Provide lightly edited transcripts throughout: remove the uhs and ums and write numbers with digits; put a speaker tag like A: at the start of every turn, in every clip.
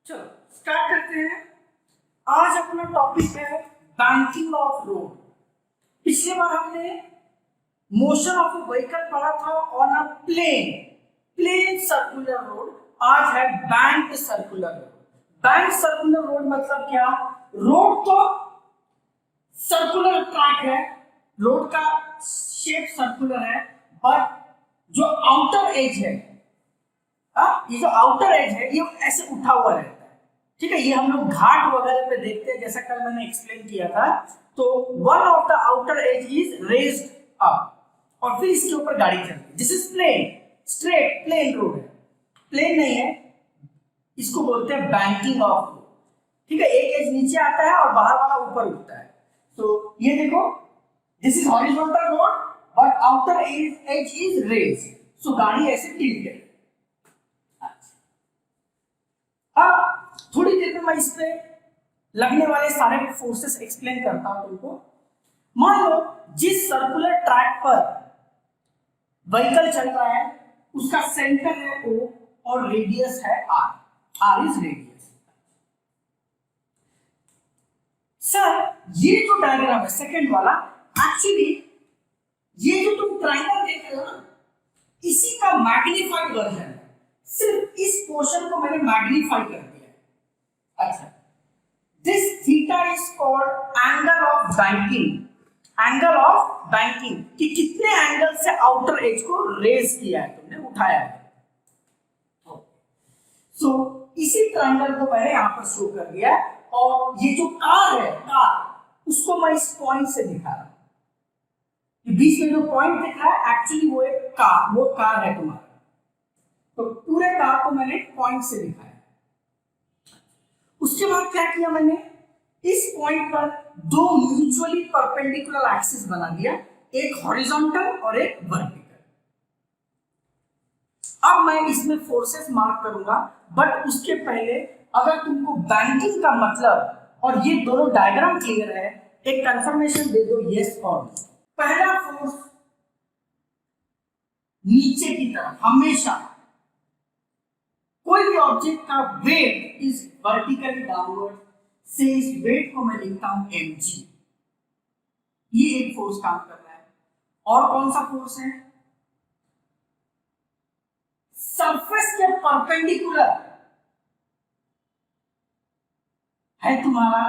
A: चलो स्टार्ट करते हैं। आज अपना टॉपिक है बैंकिंग ऑफ रोड। पिछले बार हमने मोशन ऑफ ए व्हीकल पढ़ा था on a plane circular road. आज है bank circular road. Bank circular road मतलब क्या? रोड तो सर्कुलर ट्रैक है, रोड का शेप सर्कुलर है, बट जो आउटर एज है, ये जो आउटर एज है ये ऐसे उठा हुआ रहता है। ठीक है, ये हम लोग घाट वगैरह पे देखते हैं, जैसा कल मैंने एक्सप्लेन किया था। तो one of the outer edge is raised up और फिर इसके ऊपर गाड़ी चलती है। This is plane, straight plane road है, प्लेन नहीं है, इसको बोलते हैं बैंकिंग ऑफ रोड। ठीक है, एक एज नीचे आता है और बाहर वाला ऊपर उठता है। तो ये देखो, this is horizontal road but outer edge is raised, so गाड़ी ऐसे टिल्टेड। अब थोड़ी देर में मैं इस पे लगने वाले सारे फोर्सेस एक्सप्लेन करता हूं तुमको। मान लो जिस सर्कुलर ट्रैक पर व्हीकल चल रहा है उसका सेंटर है O और रेडियस है R। R is radius. Sir ये जो डायग्राम है सेकंड वाला, एक्चुअली ये जो तुम ट्रायंगल देख रहे हो ना, इसी का मैग्नीफाइड वर्जन है। सिर्फ इस पोर्शन को मैंने मैग्नीफाई कर दिया। अच्छा, this theta is called angle of banking. Angle of banking कि कितने एंगल से आउटर एज को रेज किया है, तुमने उठाया है। सो इसी ट्रायंगल को मैंने यहां पर शो कर दिया है। और ये जो कार है, कार, उसको मैं इस पॉइंट से दिखा रहा हूं। बीच में जो पॉइंट दिख रहा है एक्चुअली वो एक कार, वो कार है तुम्हारा। तो पूरे कार को मैंने पॉइंट से दिखाया। उसके बाद क्या किया मैंने, इस पॉइंट पर दो म्यूचुअली परपेंडिकुलर एक्सिस बना दिया, एक हॉरिजॉन्टल और एक वर्टिकल। अब मैं इसमें फोर्सेस मार्क करूंगा, बट उसके पहले अगर तुमको बैंकिंग का मतलब और ये दोनों डायग्राम क्लियर है, एक कंफर्मेशन दे दो यस और नो। पहला फोर्स नीचे की तरफ, हमेशा कोई भी ऑब्जेक्ट का वेट इज वर्टिकली डाउनवर्ड, से इस वेट को मैं लिखता हूं mg। ये एक फोर्स काम कर रहा है। और कौन सा फोर्स है? सरफेस के परपेंडिकुलर है तुम्हारा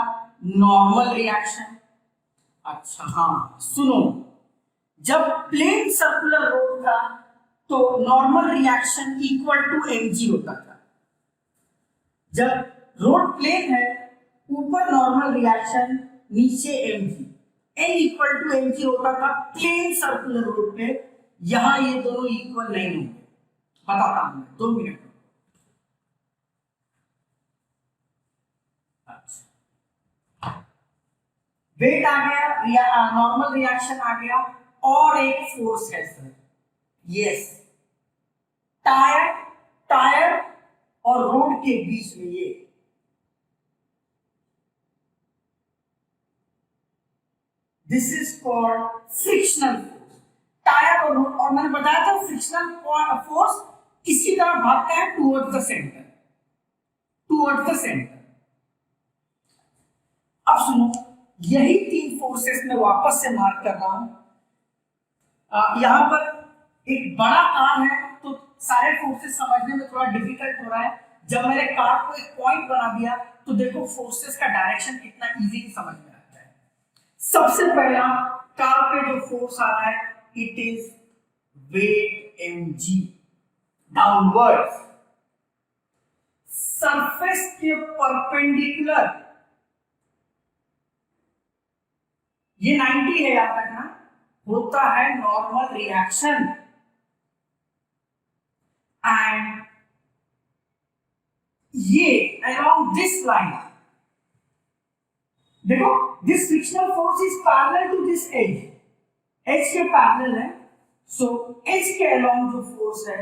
A: नॉर्मल रिएक्शन। अच्छा हाँ सुनो, जब प्लेन सर्कुलर रोड था तो normal reaction equal to mg होता था। जब रोड प्लेन है, ऊपर नॉर्मल रिएक्शन, नीचे mg, n equal to mg होता था प्लेन सर्कुलर रोड पे। यहां ये दोनों इक्वल नहीं होंगे, बताता हूं मैं, 2 मिनट। वेट आ गया, नॉर्मल रिएक्शन आ गया, और एक फोर्स है सर, यस, टायर और रोड के बीच में ये this is called frictional force. Tyre और रोड, और मैंने बताया था फ्रिक्शनल फोर्स किसी तरह भागता है towards the centre, towards the centre. अब सुनो, यही 3 फोर्सेस में वापस से मार्क कर रहा हूं। यहां पर एक बड़ा कार है तो सारे फोर्सेस समझने में थोड़ा डिफिकल्ट हो रहा है। जब मैंने कार को एक पॉइंट बना दिया तो देखो फोर्सेस का डायरेक्शन कितना इजी समझ में आता है। सबसे पहला कार पे जो फोर्स आ रहा है, it is weight mg downward, surface के परपेंडिकुलर, ये 90 है, याद रखना, होता है नॉर्मल रिएक्शन। एंड ये अलोंग दिस लाइन, देखो this frictional force is parallel to this edge, edge के पैरेलल है, सो एज के अलोंग जो फोर्स है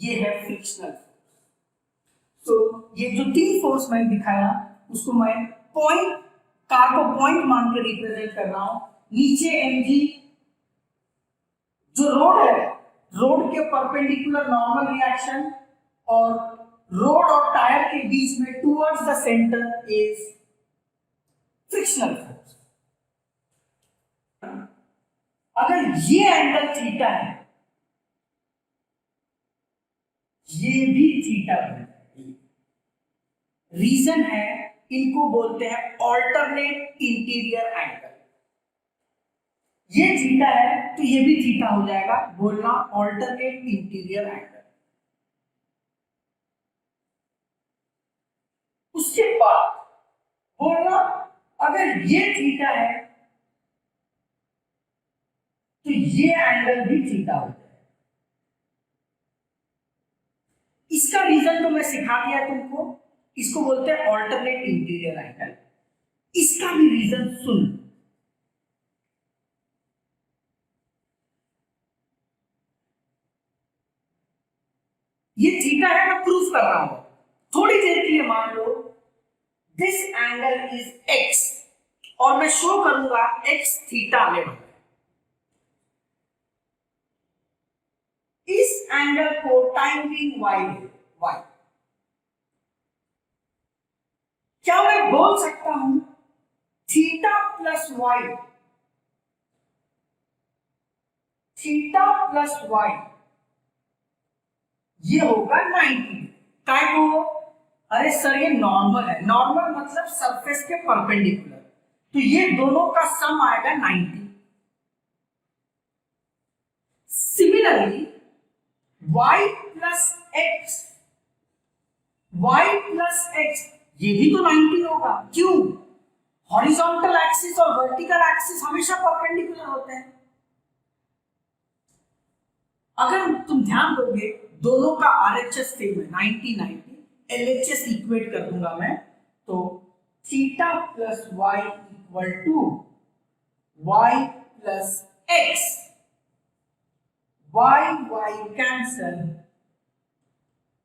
A: ये है फ्रिक्शनल फोर्स। सो ये जो 3 फोर्स मैंने दिखाया उसको मैं पॉइंट, कार को पॉइंट मान के रिप्रेजेंट कर रहा हूं। नीचे mg, जो रोड है, रोड के परपेंडिकुलर नॉर्मल रिएक्शन, और रोड और टायर के बीच में towards the centre is frictional force. अगर ये एंगल थीटा है, ये भी थीटा है। रीजन है, इनको बोलते हैं ऑल्टरनेट इंटीरियर एंगल। ये थीटा है तो ये भी थीटा हो जाएगा, बोलना ऑल्टरनेट इंटीरियर एंगल। उसके बाद बोलना अगर ये थीटा है तो ये एंगल भी थीटा हो जाएगा। इसका रीजन तो मैं सिखा दिया तुमको, इसको बोलते हैं ऑल्टरनेट इंटीरियर एंगल। इसका भी रीजन सुन। ये थीटा है, मैं प्रूफ कर रहा हूं। थोड़ी देर के लिए मान लो दिस एंगल इज एक्स और मैं शो करूंगा एक्स थीटा आने वाला है। इस एंगल को टाइम बीइंग वाई है, वाई। क्या मैं बोल सकता हूं theta plus y, theta plus y ये होगा 90। काय को? अरे सर ये नॉर्मल है। नॉर्मल मतलब सरफेस के परपेंडिकुलर, तो ये दोनों का सम आएगा 90। Similarly y plus x, y plus x ये भी तो 90 होगा। क्यों? हॉरिजॉन्टल एक्सिस और वर्टिकल एक्सिस हमेशा परपेंडिकुलर होते हैं। अगर तुम ध्यान दोगे दोनों का आरएचएस सेम है 90-90, एलएचएस इक्वेट कर दूंगा मैं, तो theta plus y equal to y plus x, y y cancel,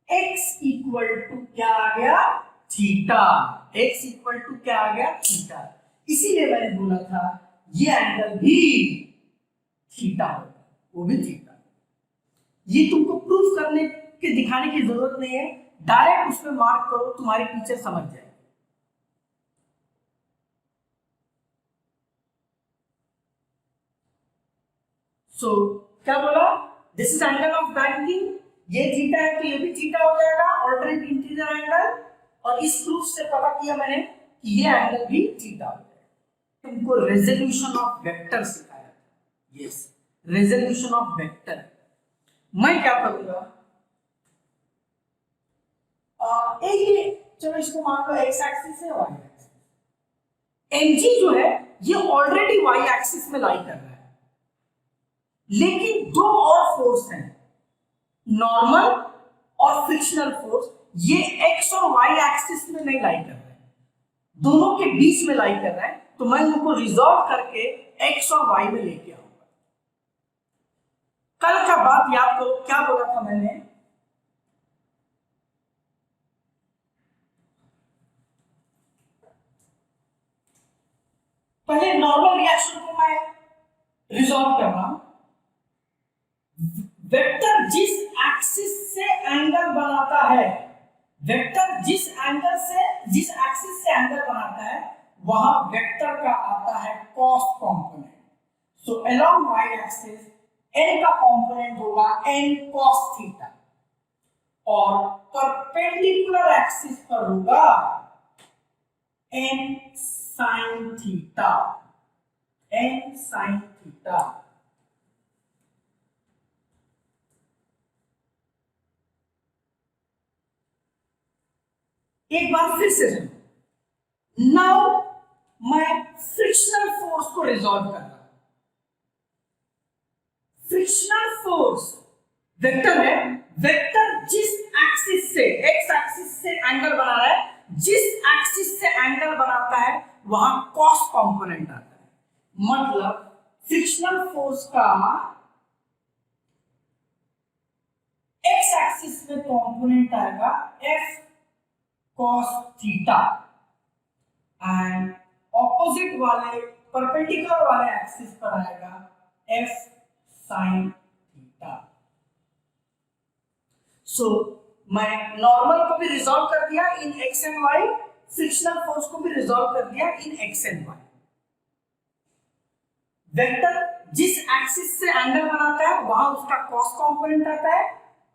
A: x equal to क्या आ गया? थीटा। एक्स इक्वल टू क्या आ गया? थीटा। इसीलिए मैंने बोला था ये एंगल भी थीटा होगा, वो भी थीटा। ये तुमको प्रूफ करने के दिखाने की जरूरत नहीं है, डायरेक्ट उसमें मार्क करो, तुम्हारे टीचर समझ जाएंगे। सो क्या बोला? This is angle of banking, ये थीटा है तो ये भी थीटा हो जाएगा, ऑल्टरनेट इंटीरियर एंगल। और इस प्रूफ से पता किया मैंने कि ये एंगल भी थीटा हो जाएगा। तुमको रेजोल्यूशन ऑफ वेक्टर सिखाया था। Yes, resolution of vector. मैं क्या करूंगा, ये चलो इसको मान लो एक्स एक्सिस है, वाई एक्सिस। एमजी जो है ये ऑलरेडी वाई एक्सिस में लाई कर रहा है, लेकिन दो और फोर्स हैं, नॉर्मल और फ्रिक्शनल फोर्स। ये एक्स और वाई एक्सिस में नहीं लाई कर रहा है, दोनों के बीच में लाई कर रहा है। तो मैं उनको रिजॉल्व करके एक्स और वाई में लेके आऊंगा। कल का बात याद करो, क्या बोला था मैंने? पहले नॉर्मल रिएक्शन को मैं रिजॉल्व कर रहा हूं। वेक्टर जिस एक्सिस से एंगल बनाता है, वेक्टर जिस एक्सिस से एंगल बनाता है, वहां वेक्टर का आता है cos component. So along y axis n का कंपोनेंट होगा n cos थीटा, और परपेंडिकुलर एक्सिस पर होगा n sin theta, n sin theta. एक बार फिर से नाउ मैं फ्रिक्शनल फोर्स को रिजॉल्व कर रहा हूं। फ्रिक्शनल फोर्स वेक्टर है, वेक्टर जिस एक्सिस से, एक्स एक्सिस से एंगल बना रहा है, जिस एक्सिस से एंगल बनाता है वहां कॉस कंपोनेंट आता है। मतलब फ्रिक्शनल फोर्स का एक्स एक्सिस में कंपोनेंट आएगा F cos theta, and opposite वाले परपेंडिकुलर वाले एक्सिस पर आएगा f sin थीटा। सो मैं नॉर्मल को भी रिजॉल्व कर दिया in X and Y, frictional force को भी रिजॉल्व कर दिया in X and Y. Vector जिस एक्सिस से एंगल बनाता है वहां उसका कॉस कंपोनेंट आता है,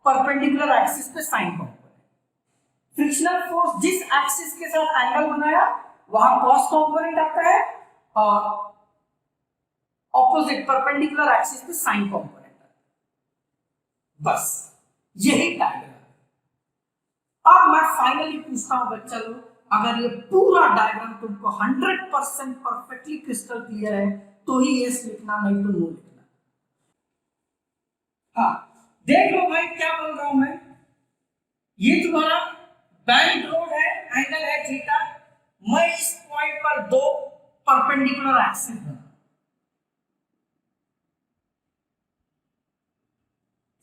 A: परपेंडिकुलर एक्सिस पे साइन कंपोनेंट। फ्रिक्शनल फोर्स जिस एक्सिस के साथ एंगल बनाया वहां कॉस कंपोनेंट आता है और ऑपोजिट परपेंडिकुलर एक्सिस पे साइन कंपोनेंट आता है। बस यही डायग्राम। अब मैं फाइनली पूछता हूं बच्चा लोग, अगर ये पूरा डायग्राम तुमको 100% परफेक्टली क्रिस्टल क्लियर है तो ही यस लिखना, नहीं तो नो लिखना। हाँ देख लो भाई क्या बोल रहा हूं मैं, ये तुम्हारा बैंक रोड है, एंगल है थीटा, मैं इस पॉइंट पर दो परपेंडिकुलर एक्सिस बना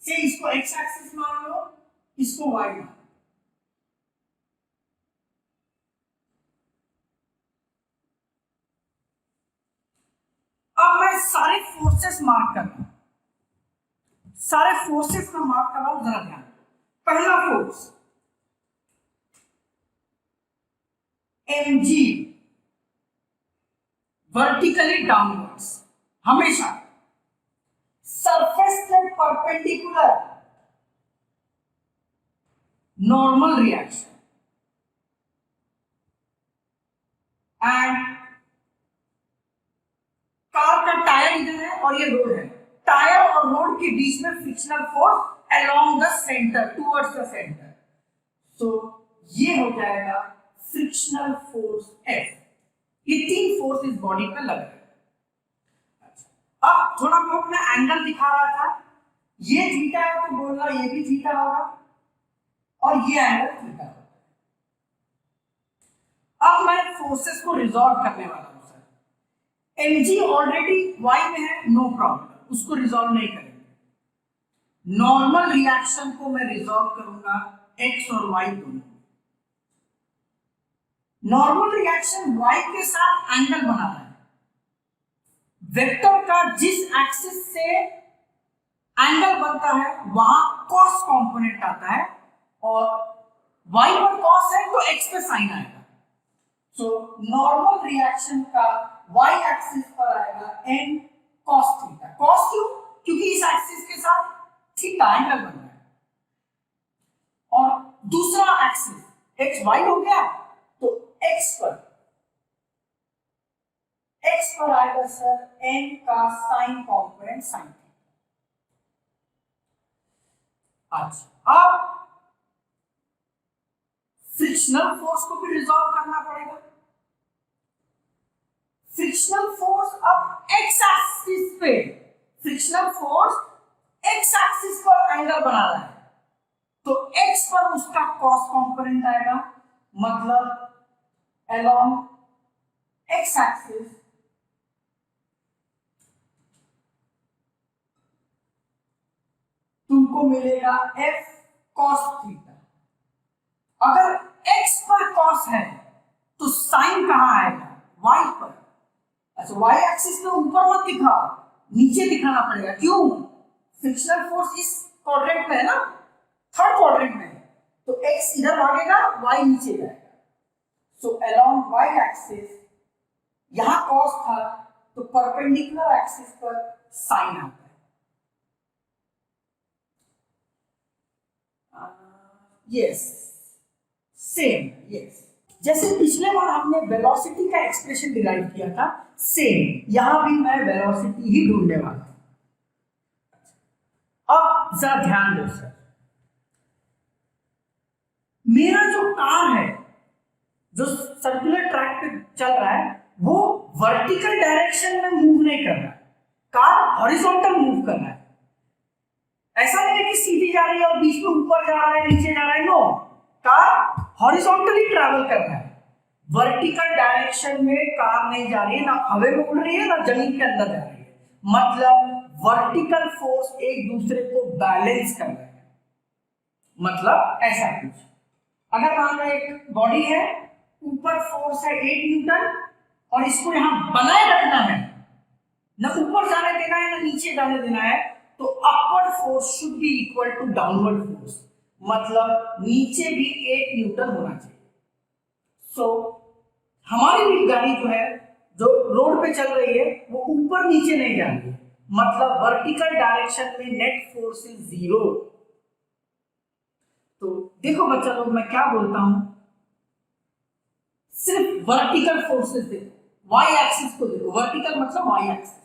A: से, इसको एक्स एक्सिस मान लो, इसको वाई मान लो। अब मैं सारे फोर्सेस मार्क कर रहा हूं, सारे फोर्सेस का मार्क कर रहा हूं, जरा ध्यान। पहला फोर्स mg वर्टिकली डाउनवर्ड्स, हमेशा सरफेस के perpendicular normal reaction and car का टायर इधर है और ये रोड है, टायर और रोड के बीच में frictional force along the centre, towards the centre, so ये हो जाएगा फ्रिक्शनल फोर्स F। ये तीन फोर्स इस बॉडी पे लग रहे हैं। अब थोड़ा बहुत मैं एंगल दिखा रहा था, ये थीटा है तो बोलना ये भी थीटा होगा और ये एंगल थीटा होगा। अब मैं फोर्सेस को रिजॉल्व करने वाला हूं सर। mg ऑलरेडी y में है, नो प्रॉब्लम, उसको रिजॉल्व नहीं करेंगे। नॉर्मल रिएक्शन को मैं रिजॉल्व करूंगा x और y दोनों। नॉर्मल रिएक्शन y के साथ एंगल बना रहा है, वेक्टर का जिस एक्सिस से एंगल बनता है वहां कॉस कंपोनेंट आता है और y पर कॉस है तो x पे साइन आएगा। सो नॉर्मल रिएक्शन का y एक्सिस पर आएगा n cos थीटा। cos क्यों? क्योंकि इस एक्सिस के साथ थीटा एंगल बन रहा है। और दूसरा एक्सिस x y हो गया तो x पर आएगा सर n का साइन कंपोनेंट साइन थीटा। अच्छा अब फ्रिक्शनल फोर्स को भी रिजॉल्व करना पड़ेगा। फ्रिक्शनल फोर्स अब x एक्सिस पे, फ्रिक्शनल फोर्स x एक्सिस पर एंगल बना रहा है तो x पर उसका कॉस कंपोनेंट आएगा, मतलब along x एक्सिस तुमको मिलेगा f cos थीटा। अगर x पर cos है तो साइन कहां आएगा? y पर। अच्छा y एक्सिस में ऊपर मत दिखा, नीचे दिखाना पड़ेगा। क्यों? फ्रिक्शनल फोर्स इस क्वाड्रेंट में है ना, थर्ड क्वाड्रेंट में है, तो x इधर भागेगा, y नीचे जाएगा। सो along y एक्सिस यहां cos था तो परपेंडिकुलर एक्सिस पर साइन आता है। यस सेम, यस जैसे पिछले बार हमने वेलोसिटी का एक्सप्रेशन डिराइव किया था, सेम यहां भी मैं वेलोसिटी ही ढूंढने वाला हूं। अब जरा ध्यान दो सर, मेरा जो कार है जो सर्कुलर ट्रैक पे चल रहा है वो वर्टिकल डायरेक्शन में मूव नहीं कर रहा है, कार हॉरिजॉन्टल मूव कर रहा है। ऐसा नहीं है कि सीधी जा रही है और बीच में ऊपर जा रहा है नीचे जा रहा है, नो, कार हॉरिजॉन्टली ट्रैवल कर रहा है। वर्टिकल डायरेक्शन में कार नहीं जा रही है, ना हवा में उड़ रही है ना जमीन के अंदर जा रही है, मतलब वर्टिकल फोर्स एक दूसरे को बैलेंस कर रहे हैं। मतलब ऐसा कुछ, अगर मान लो एक बॉडी है, ऊपर फोर्स है 8 न्यूटन और इसको यहां बनाए रखना है, ना ऊपर जाने देना है ना नीचे जाने देना है, तो upward force should be equal to downward force. मतलब नीचे भी 8 न्यूटन होना चाहिए। सो हमारी भी गाड़ी जो है, जो रोड पे चल रही है, वो ऊपर नीचे नहीं जा रही है, मतलब वर्टिकल डायरेक्शन में नेट फोर्स इज 0। तो देखो बच्चा लोग, मैं क्या बोलता हूं, सिर्फ वर्टिकल फोर्सेस देखो, वाई एक्सिस को देखो, वर्टिकल मतलब Y axis.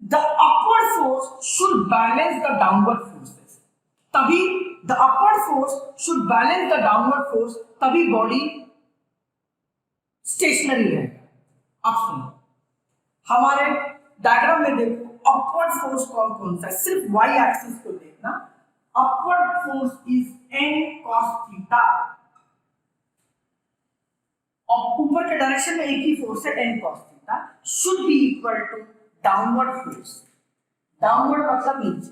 A: The upward force should balance the downward forces, तभी the upward force should balance the downward force, तभी बॉडी स्टेशनरी रहेगा। अब सुनो, हमारे डायग्राम में देखो अपवर्ड फोर्स कौन कौन सा है, सिर्फ वाई एक्सिस को देखना। Upward force is n cos theta, और ऊपर के डायरेक्शन में एक ही फोर्स है n cos theta, should be equal to downward force. Downward मतलब नीचे,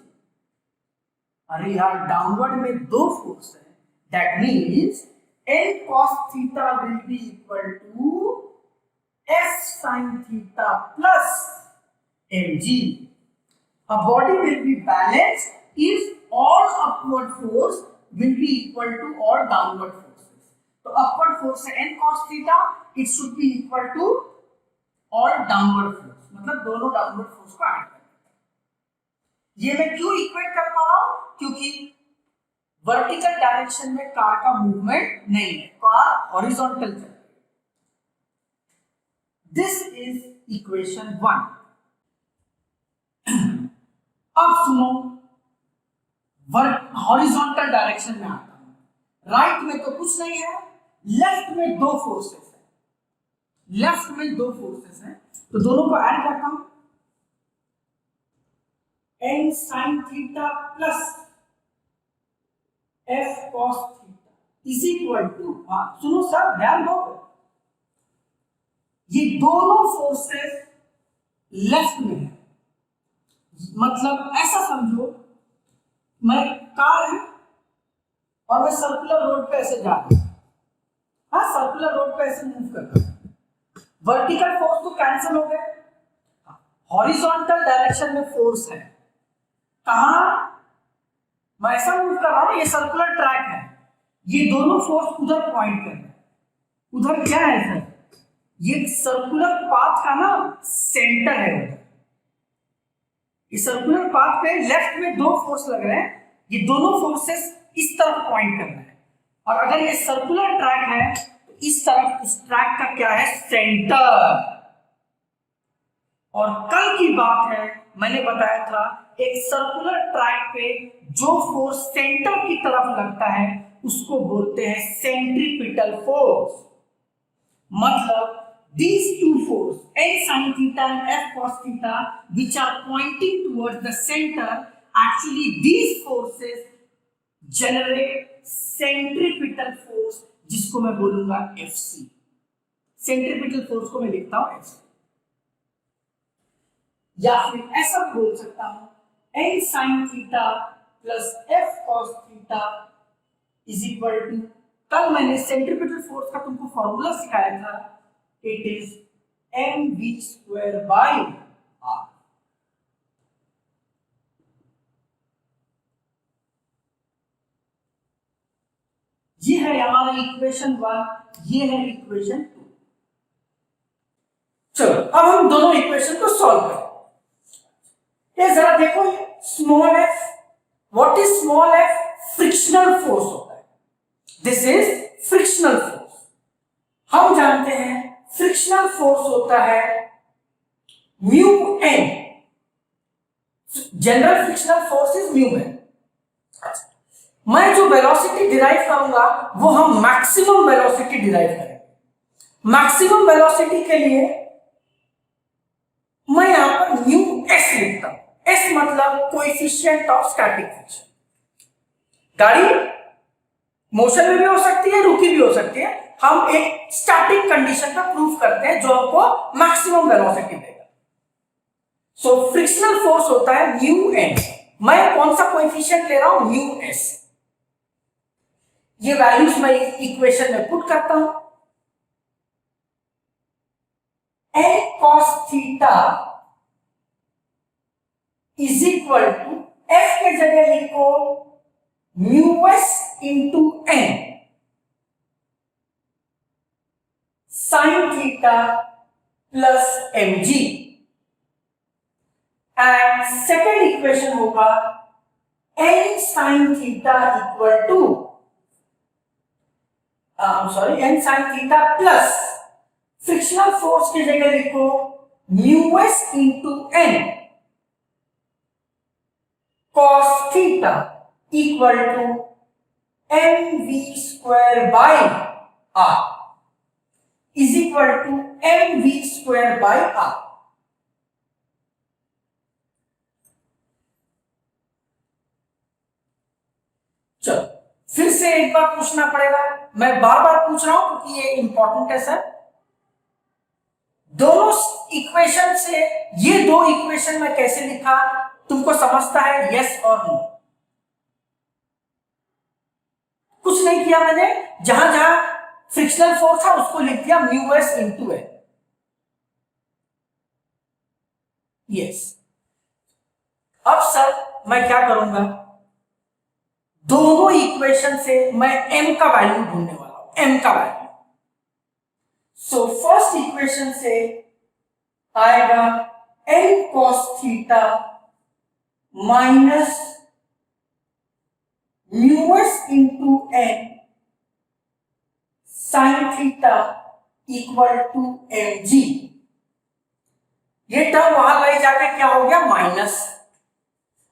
A: अरे यार डाउनवर्ड में दो फोर्स है, that means n cos theta will be equal to s sin theta plus mg. A body will be balanced if all upward force will be equal to all downward forces. तो upward force है n cos theta, it should be equal to all downward force, मतलब दोनों downward force को add करना। ये मैं क्यों equate कर पा रहा हूं, क्योंकि वर्टिकल डायरेक्शन में कार का मूवमेंट नहीं है, कार हॉरिजॉन्टल चल रही है। This is equation 1। अब सुनो, हॉरिजॉन्टल डायरेक्शन में आता हूं। राइट में तो कुछ नहीं है, लेफ्ट में दो फोर्सेस है, लेफ्ट में दो फोर्सेस है, तो दोनों को ऐड करता हूं। n sin theta plus f cos theta is equal to, सुनो सर ध्यान दो, ये दोनों फोर्सेस लेफ्ट में है, मतलब ऐसा समझो मैं कार है और मैं सर्कुलर रोड पे ऐसे जा रहा हूं, हाँ सर्कुलर रोड पे ऐसे मूव कर रहा हूं, वर्टिकल फोर्स तो कैंसिल हो गए, हॉरिजॉन्टल डायरेक्शन में फोर्स है, कहां मैं ऐसा मूव कर रहा हूं, ये सर्कुलर ट्रैक है, ये दोनों फोर्स उधर पॉइंट कर रहे हैं। उधर क्या है सर, ये सर्कुलर पाथ का ना सेंटर है उधर, ये सर्कुलर पाथ पे लेफ्ट में दो फोर्स लग रहे हैं, ये दोनों फोर्सेस इस तरफ पॉइंट कर रहे हैं, और अगर ये सर्कुलर ट्रैक है तो इस तरफ इस ट्रैक का क्या है, सेंटर। और कल की बात है, मैंने बताया था एक सर्कुलर ट्रैक पे जो फोर्स सेंटर की तरफ लगता है उसको बोलते हैं सेंट्रीपिटल फोर्स। मतलब these two force n sin theta and f cos theta which are pointing towards the center, actually these forces generate centripetal force, जिसको मैं बोलूंगा Fc। सेंट्रीपिटल फोर्स को मैं लिखता हूं Fc, या फिर ऐसा भी बोल सकता हूं n sin theta plus f cos theta is equal to, कल मैंने सेंट्रीपिटल फोर्स का तुमको फॉर्मूला सिखाया था, it is mv square by r। ये है हमारा इक्वेशन 1, ये है इक्वेशन 2। चलो अब हम दोनों इक्वेशन को सॉल्व करें। ये जरा देखो, ये small F, what is small F, frictional force होता है, दिस इज फ्रिक्शनल फोर्स। हम जानते हैं फ्रिक्शनल फोर्स होता है mu n, general frictional force is mu n. मैं जो वेलोसिटी डिराइव करूंगा वो हम मैक्सिमम वेलोसिटी डिराइव करेंगे। मैक्सिमम वेलोसिटी के लिए मैं यहां पर म्यू एस लिखता हूं, एस मतलब कोएफिशिएंट ऑफ स्टैटिक फ्रिक्शन। गाड़ी मोशन में भी हो सकती है, रुकी भी हो सकती है, हम एक स्टैटिक कंडीशन का प्रूफ करते हैं जो हमको मैक्सिमम वेलोसिटी देगा। सो फ्रिक्शनल फोर्स होता है म्यू एन, मैं कौन सा कोएफिशिएंट ले रहा हूं, म्यू एस। ये वैल्यूज मैं इक्वेशन में पुट करता हूं, n cos theta is equal to, f के जगह लिखो mu S into N sine theta plus M G, and second equation होगा N sine theta equal to N sine theta plus frictional force की जगह लिखो mu S into N cos theta equal to M we square by R is equal to M we square by r. चलो फिर से एक बार पूछना पड़ेगा, मैं बार बार पूछ रहा हूं क्योंकि ये इंपॉर्टेंट है सर। दोनों इक्वेशन से ये दो इक्वेशन में कैसे लिखा तुमको समझता है, यस और नो? कुछ नहीं किया मैंने, जहां जहां फ्रिक्शनल फोर्स था उसको लिख दिया mu S into n. Yes, अब सर मैं क्या करूंगा, दोनों इक्वेशन से मैं m का वैल्यू ढूंढने वाला हूं, m का वैल्यू। सो फर्स्ट इक्वेशन से आएगा n cos theta minus mu S into N sine theta equal to m g. ये टर्म वहां ले जाके क्या हो गया, माइनस।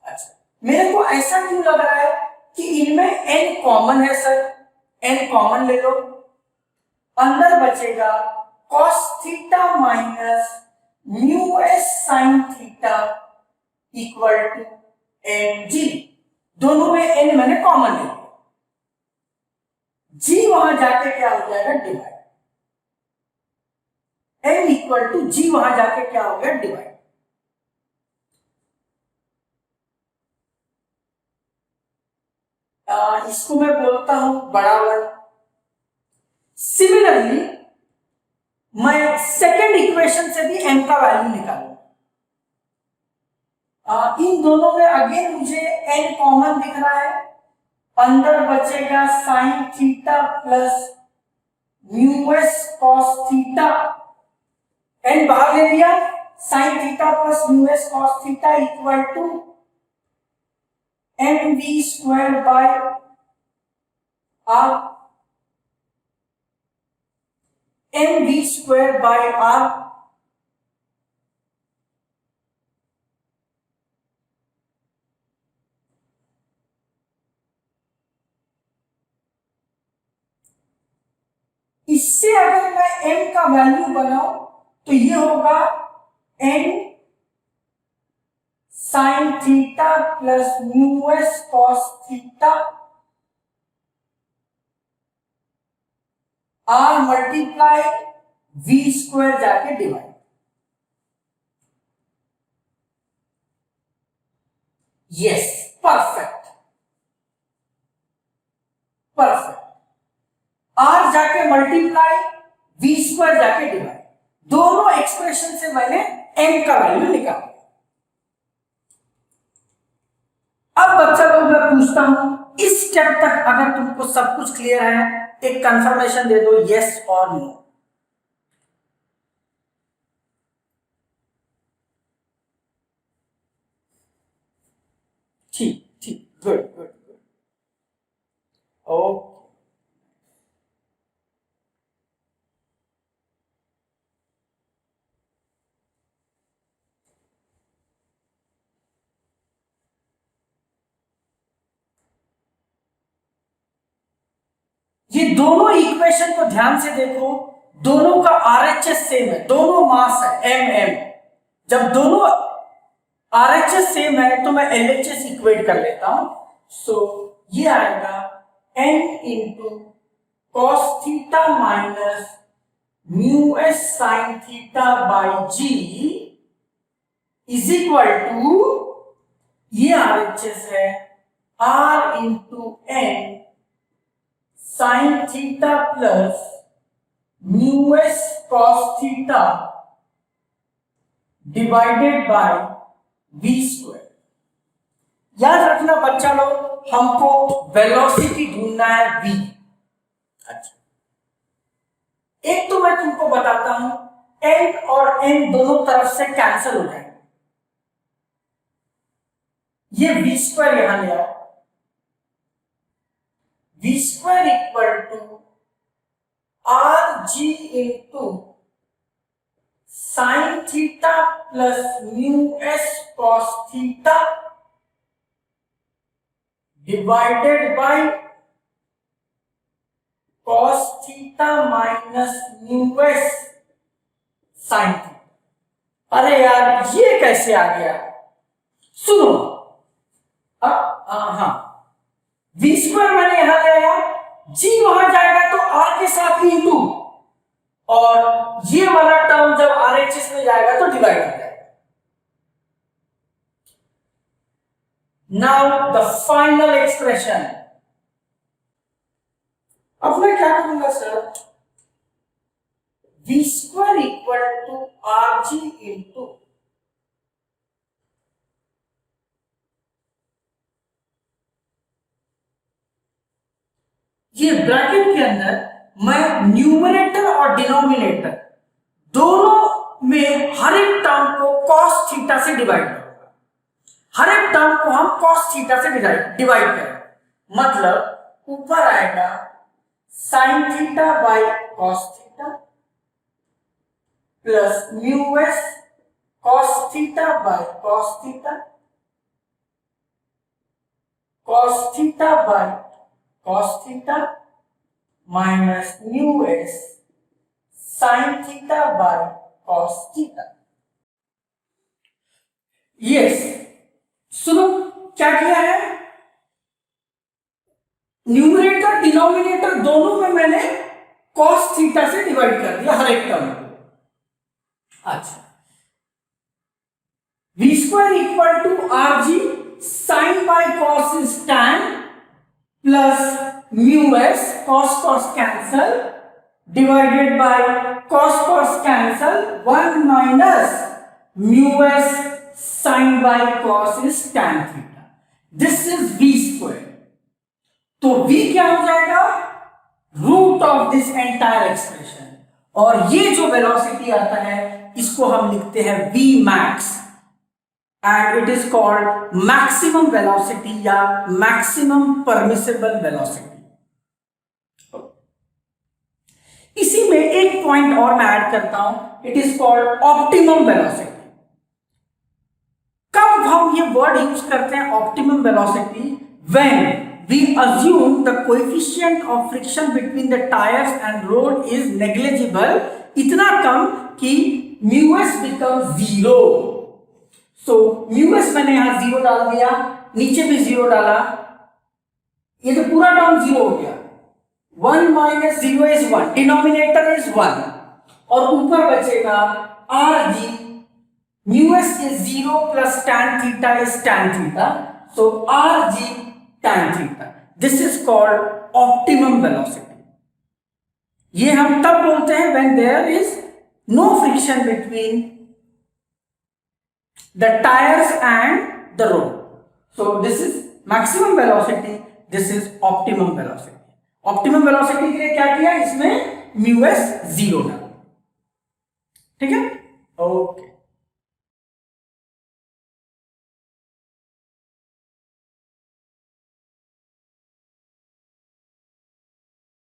A: अच्छा, मेरे को ऐसा क्यों लग रहा है कि इनमें n कॉमन है सर, n कॉमन ले लो, अंदर बचेगा cos theta minus mu s sine theta equal to m g. दोनों में n मैंने कॉमन ले लिया, g वहां जाके क्या हो जाएगा, divide. n equal to g वहां जाके क्या हो गया, डिवाइड। इसको मैं बोलता हूं बड़ा वन। सिमिलरली मैं सेकेंड इक्वेशन से भी m का वैल्यू निकालूंगा। इन दोनों में अगेन मुझे n कॉमन दिख रहा है, अंदर बचेगा sine theta plus mu S cos theta, n बाहर ले लिया, sine theta plus mu S cos theta equal to M we square by r, m we square by r. इससे अगर मैं m का वैल्यू बनाऊं तो ये होगा n sine theta plus mu S cos theta R multiply V square जाके divide. Yes, perfect perfect. R जाके मल्टीप्लाई, वी स्क्वायर जाके डिवाइड, दोनों एक्सप्रेशन से मैंने m का वैल्यू निकाला। अब बच्चा लोग मैं पूछता हूं, इस स्टेप तक अगर तुमको सब कुछ क्लियर है, एक कंफर्मेशन दे दो, यस और नो। ठीक ठीक, गुड गुड गुड, ओके। ये दोनों इक्वेशन को ध्यान से देखो, दोनों का आरएचएस सेम है, दोनों मास है एम एम। जब दोनों आरएचएस सेम है तो मैं एलएचएस इक्वेट कर लेता हूं। सो ये आएगा n into cos theta minus mu s sine theta by g is equal to, ये आरएचएस है, r into N sine theta plus mu S cos theta divided by v square. याद रखना बच्चा लोग, हमको वेलोसिटी ढूंढना है v। अच्छा, एक तो मैं तुमको बताता हूं, n और n दोनों तरफ से कैंसिल हो जाएंगे। ये v स्क्वायर यहां ले आओ, v square equal to r g into sine theta plus mu S cos theta divided by cos theta minus mu s sine theta. अरे यार ये कैसे आ गया? सुनो, हाँ, v स्क्वायर मैंने यहां ले आया, g वहां जाएगा तो r के साथ ही इंटू, और ये वाला टर्म जब RHS में जाएगा तो डिवाइड हो जाएगा। Now the final expression. अब मैं क्या करूंगा sir, v square equal to r g into ये ब्रैकेट के अंदर मैं न्यूमरेटर और डिनोमिनेटर दोनों में हर एक टर्म को cos थीटा से डिवाइड करूंगा। हर एक टर्म को हम cos थीटा से डिवाइड करें, मतलब ऊपर आएगा sin theta by cos theta plus mu s cos theta by cos theta, cos theta by cos theta minus mu s sine theta by cos theta. Yes, सुनो क्या किया है, न्यूमरेटर डिनोमिनेटर दोनों में मैंने कॉस थीटा से divide कर दिया हर एक टर्म को। अच्छा, v square equal to r g sine by cos is tan plus mu s cos cos cancel divided by cos cancel 1 minus mu s sin by cos is tan theta. This is v square. तो v क्या हो जाएगा, root of this entire expression, और ये जो velocity आता है इसको हम लिखते हैं v max and it is called maximum velocity या maximum permissible velocity। इसी में एक पॉइंट और मैं ऐड करता हूं, it is called optimum velocity. कब हम ये वर्ड यूज करते हैं optimum velocity, when we assume the coefficient of friction between the tyres and road is negligible, इतना कम कि mu s become zero. So mu s मैंने यहां जीरो डाल दिया, नीचे भी जीरो डाला, ये तो पूरा टर्म जीरो हो गया, 1 माइनस 0 इज 1, डिनोमिनेटर इज 1, और ऊपर बचेगा r g, mu s is 0 plus tan theta is tan theta, so r g tan theta. This is called optimum velocity. ये हम तब बोलते हैं when there is no friction between the tires and the road. So this is maximum velocity, this is optimum velocity. Optimum velocity के लिए क्या किया, इसमें mu s 0 डाला, ठीक है, ओके।